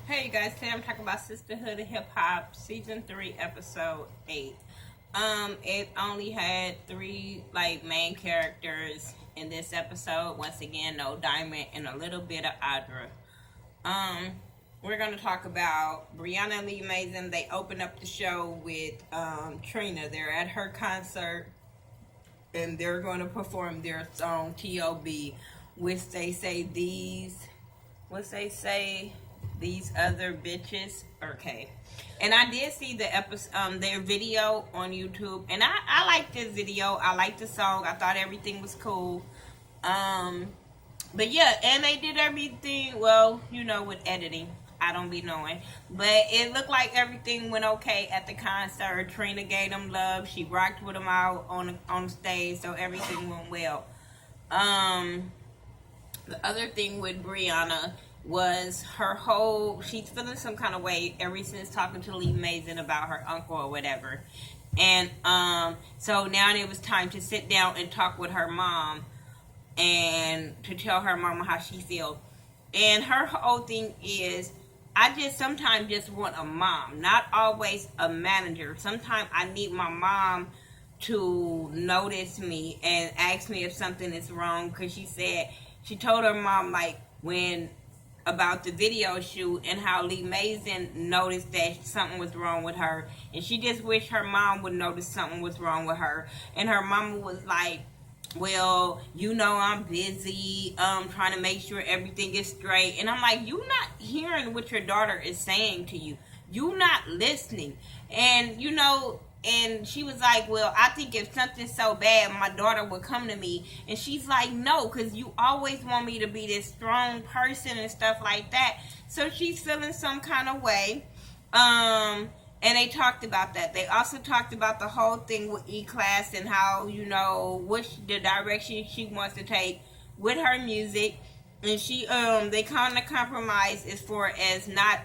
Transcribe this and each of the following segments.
Hey you guys, today I'm talking about Sisterhood of Hip Hop, Season 3, Episode 8. It only had three main characters in this episode. Once again, no Diamond and a little bit of Audra. Um, we're gonna talk about Brianna and Lee Mason. They opened up the show with Trina. They're at her concert and they're gonna perform their song T.O.B., which they say these other bitches. Okay. And I did see the episode, their video on YouTube, and I liked this video. I liked the song. I thought everything was cool. But yeah, and they did everything well, with editing. I don't be knowing, but it looked like everything went okay at the concert. Trina gave them love. She rocked with them out on stage, so everything went well. The other thing with Brianna was she's feeling some kind of way ever since talking to Lee Mason about her uncle or whatever. And so now it was time to sit down and talk with her mom and to tell her mama how she feels. And her whole thing is, I just sometimes just want a mom, not always a manager. Sometimes I need my mom to notice me and ask me if something is wrong, because she told her mom about the video shoot and how Lee Mason noticed that something was wrong with her, and she just wished her mom would notice something was wrong with her. And her mama was like, well, I'm busy trying to make sure everything is straight. And I'm like, you not hearing what your daughter is saying to you. You not listening. And and she was like, well, I think if something's so bad, my daughter would come to me. And she's like, no, because you always want me to be this strong person and stuff like that. So she's feeling some kind of way. And they talked about that. They also talked about the whole thing with E-Class and how, the direction she wants to take with her music. And they kind of compromise as far as not,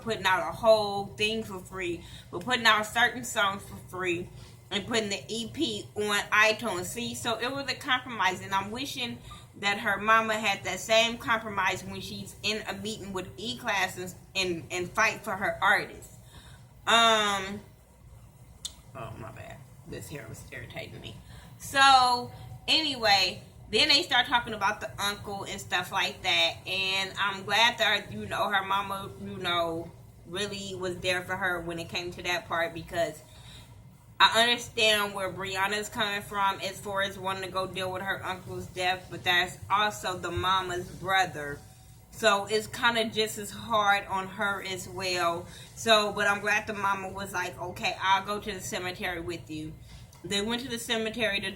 putting out a whole thing for free, but putting out certain songs for free and putting the EP on iTunes. See, so it was a compromise, and I'm wishing that her mama had that same compromise when she's in a meeting with E-Class and fight for her artists. Oh, my bad. This hair was irritating me. So, anyway, then they start talking about the uncle and stuff like that. And I'm glad that, her mama, really was there for her when it came to that part, because I understand where Brianna's coming from as far as wanting to go deal with her uncle's death, but that's also the mama's brother. So it's kind of just as hard on her as well. So, but I'm glad the mama was like, okay, I'll go to the cemetery with you. They went to the cemetery to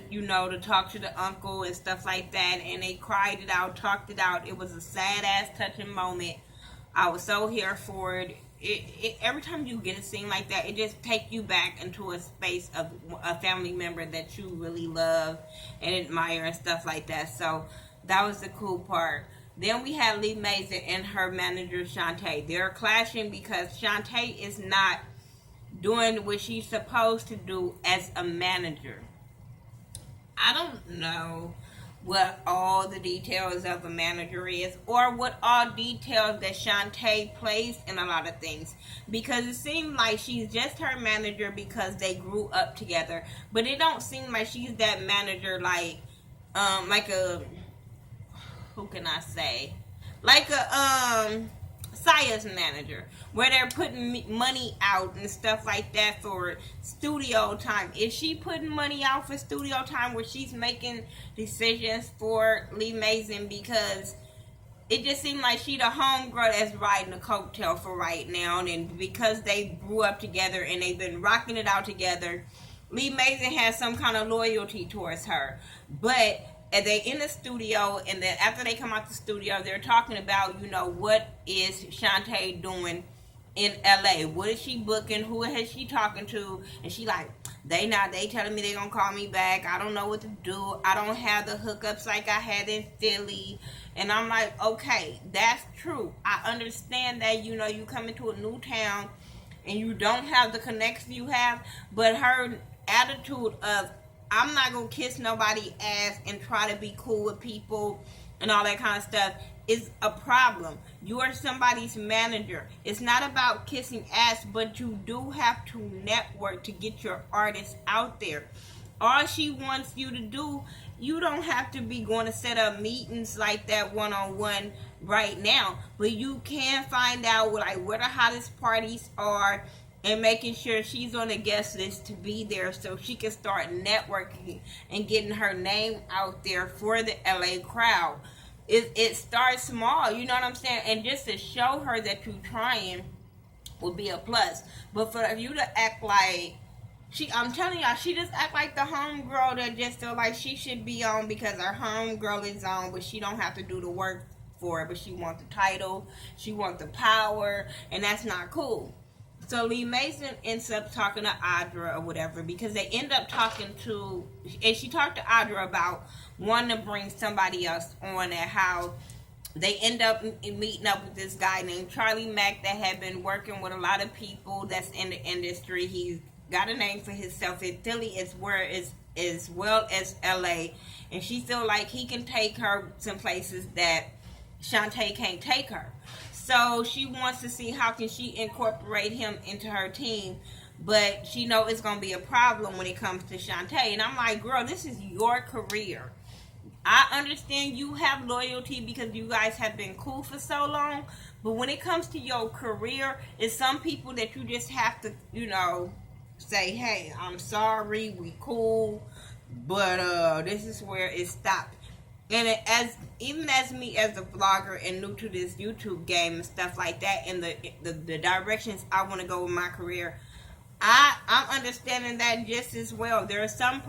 talk to the uncle and stuff like that. And they cried it out, talked it out. It was a sad-ass touching moment. I was so here for it. Every time you get a scene like that, it just takes you back into a space of a family member that you really love and admire and stuff like that. So that was the cool part. Then we had Lee Mason and her manager, Shantae. They're clashing because Shantae is not doing what she's supposed to do as a manager. I don't know what all the details of a manager is, or what all details that Shantae plays in a lot of things, because it seems like she's just her manager because they grew up together, but it don't seem like she's that manager like a, who can I say? Like a Saya's manager, where they're putting money out and stuff like that for studio time. Is she putting money out for studio time where she's making decisions for Lee Mason? Because it just seemed like she the homegirl that's riding the coattail for right now, and because they grew up together and they've been rocking it out together, Lee Mason has some kind of loyalty towards her. But and they in the studio, and then after they come out the studio, they're talking about, what is Shantae doing in LA? What is she booking? Who is she talking to? And she like, they telling me they gonna call me back. I don't know what to do. I don't have the hookups like I had in Philly. And I'm like, okay, that's true. I understand that, you come into a new town and you don't have the connection you have, but her attitude of, I'm not gonna kiss nobody's ass and try to be cool with people and all that kind of stuff, is a problem. You are somebody's manager. It's not about kissing ass, but you do have to network to get your artist out there. All she wants you to do, you don't have to be going to set up meetings like that one-on-one right now, but you can find out like where the hottest parties are and making sure she's on the guest list to be there so she can start networking and getting her name out there for the LA crowd. It starts small, you know what I'm saying? And just to show her that you're trying would be a plus. But for you to act like I'm telling y'all, she just act like the homegirl that just feel like she should be on because her homegirl is on, but she don't have to do the work for it. But she want the title, she want the power, and that's not cool. So Lee Mason ends up talking to Audra or whatever because they end up talking to, and she talked to Audra about wanting to bring somebody else on and how they end up meeting up with this guy named Charlie Mack that had been working with a lot of people that's in the industry. He's got a name for himself in Philly as well as LA, and she feel like he can take her some places that Shantae can't take her. So she wants to see how can she incorporate him into her team, but she know it's gonna be a problem when it comes to Shantae. And I'm like, girl, this is your career. I understand you have loyalty because you guys have been cool for so long, but when it comes to your career, it's some people that you just have to, say, hey, I'm sorry, we cool, but this is where it stopped. And even as me as a vlogger and new to this YouTube game and stuff like that, and the directions I want to go with my career, I'm understanding that just as well. There are some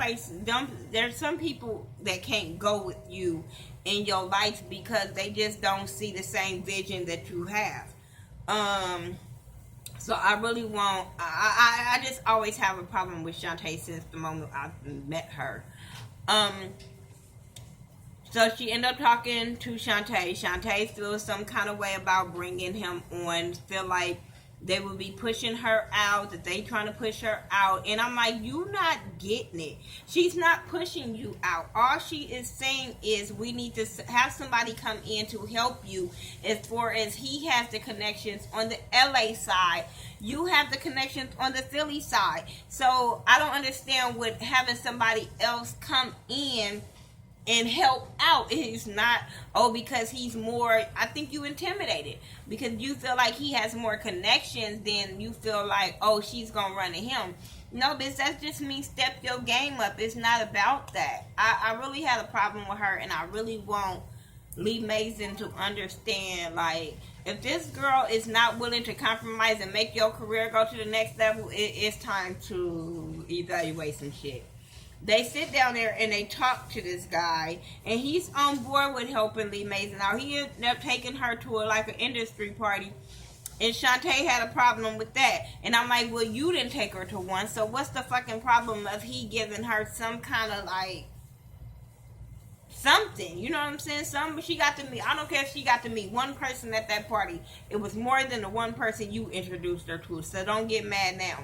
people that can't go with you in your life because they just don't see the same vision that you have. So I really won't. I just always have a problem with Shantae since the moment I met her. So she ended up talking to Shantae. Shantae feels some kind of way about bringing him on. Feel like they will be pushing her out, that they trying to push her out. And I'm like, you not getting it. She's not pushing you out. All she is saying is we need to have somebody come in to help you. As far as he has the connections on the LA side, you have the connections on the Philly side. So I don't understand what having somebody else come in and help out. It's not, because he's more, I think you intimidated because you feel like he has more connections than you feel like, she's gonna run to him. No, bitch, that's just me step your game up. It's not about that. I really had a problem with her, and I really want Lee Mason to understand, like, if this girl is not willing to compromise and make your career go to the next level, it's time to evaluate some shit. They sit down there and they talk to this guy, and he's on board with helping Lee Mason out. He ended up taking her to an industry party, and Shantae had a problem with that. And I'm like, well, you didn't take her to one, so what's the fucking problem of he giving her some kind of something? You know what I'm saying? She got to meet. I don't care if she got to meet one person at that party. It was more than the one person you introduced her to, so don't get mad now.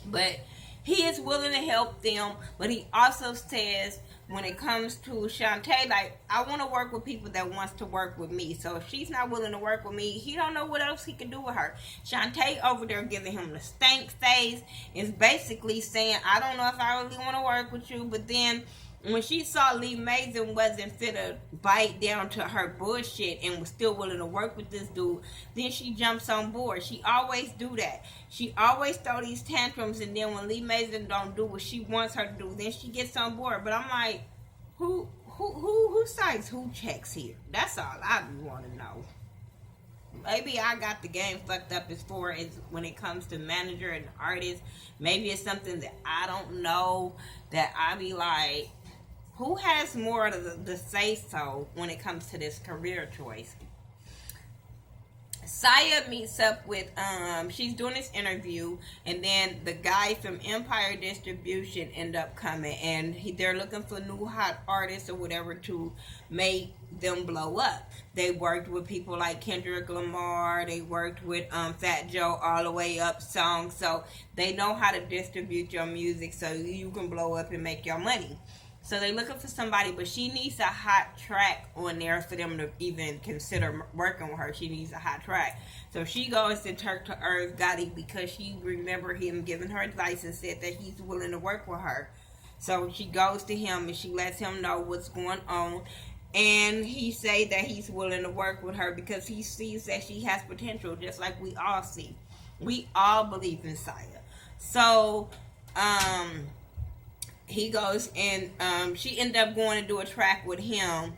But he is willing to help them, but he also says when it comes to Shantae, I want to work with people that wants to work with me. So if she's not willing to work with me, he don't know what else he can do with her. Shantae over there giving him the stank face is basically saying, I don't know if I really want to work with you, but then when she saw Lee Mason wasn't fit to bite down to her bullshit and was still willing to work with this dude, then she jumps on board. She always do that. She always throw these tantrums, and then when Lee Mason don't do what she wants her to do, then she gets on board. But I'm like, who signs who checks here? That's all I want to know. Maybe I got the game fucked up as far as when it comes to manager and artist. Maybe it's something that I don't know, that I be like, who has more of the say-so when it comes to this career choice? Saya meets up with, she's doing this interview, and then the guy from Empire Distribution end up coming, and they're looking for new hot artists or whatever to make them blow up. They worked with people like Kendrick Lamar, they worked with Fat Joe all the way up songs, so they know how to distribute your music so you can blow up and make your money. So they looking for somebody, but she needs a hot track on there for them to even consider working with her. She needs a hot track. So she goes to Turk to Earth Gotti because she remember him giving her advice and said that he's willing to work with her. So she goes to him and she lets him know what's going on. And he say that he's willing to work with her because he sees that she has potential, just like we all see. We all believe in Saya. So, he goes and she ended up going to do a track with him.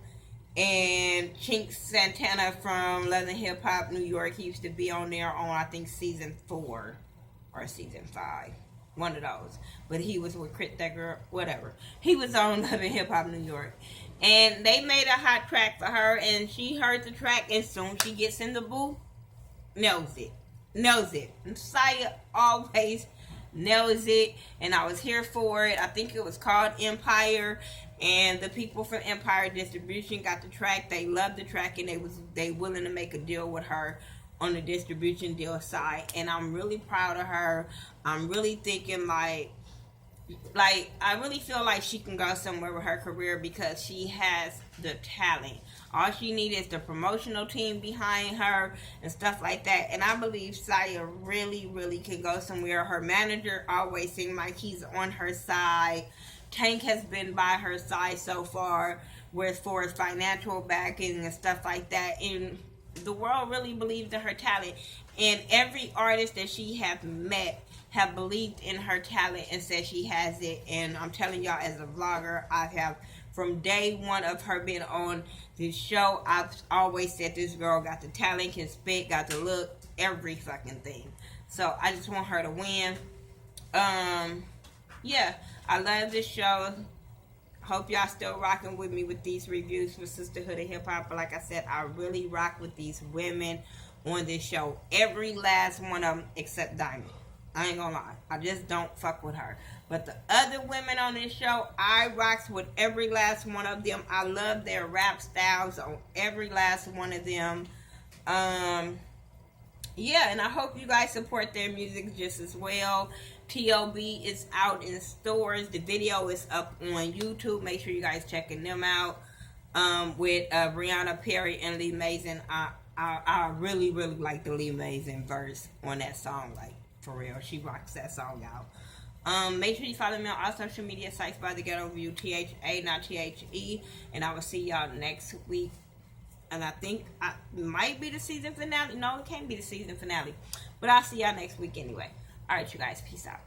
And Chink Santana from Love and Hip Hop New York, he used to be on there on, I think, season 4 or season 5. One of those. But he was with Crit That Girl, whatever. He was on Love and Hip Hop New York. And they made a hot track for her, and she heard the track, and soon she gets in the booth, knows it. Knows it. And Saya always knows it, and I was here for it. I think it was called Empire, and the people from Empire Distribution got the track. They loved the track, and they willing to make a deal with her on the distribution deal side, and I'm really proud of her. I'm really thinking like I really feel like she can go somewhere with her career because she has the talent. All she needs is the promotional team behind her and stuff like that. And I believe Saya really, really can go somewhere. Her manager always seems like he's on her side. Tank has been by her side so far, as far as financial backing and stuff like that. And the world really believes in her talent. And every artist that she has met have believed in her talent and said she has it. And I'm telling y'all, as a vlogger, I have, from day one of her being on this show, I've always said this girl got the talent, can spit, got the look, every fucking thing. So I just want her to win. Yeah, I love this show. Hope y'all still rocking with me with these reviews for Sisterhood of Hip Hop. But like I said, I really rock with these women on this show. Every last one of them except Diamond. I ain't gonna lie. I just don't fuck with her. But the other women on this show, I rocks with every last one of them. I love their rap styles on every last one of them. Yeah, and I hope you guys support their music just as well. T.O.B. is out in stores. The video is up on YouTube. Make sure you guys checking them out. With Brianna Perry and Lee Mason. I really, really like the Lee Mason verse on that song. Like, for real. She rocks that song out. Make sure you follow me on all social media sites by Thaghettoview, THA, not THE. And I will see y'all next week. And I think it might be the season finale. No, it can't be the season finale. But I'll see y'all next week anyway. Alright, you guys. Peace out.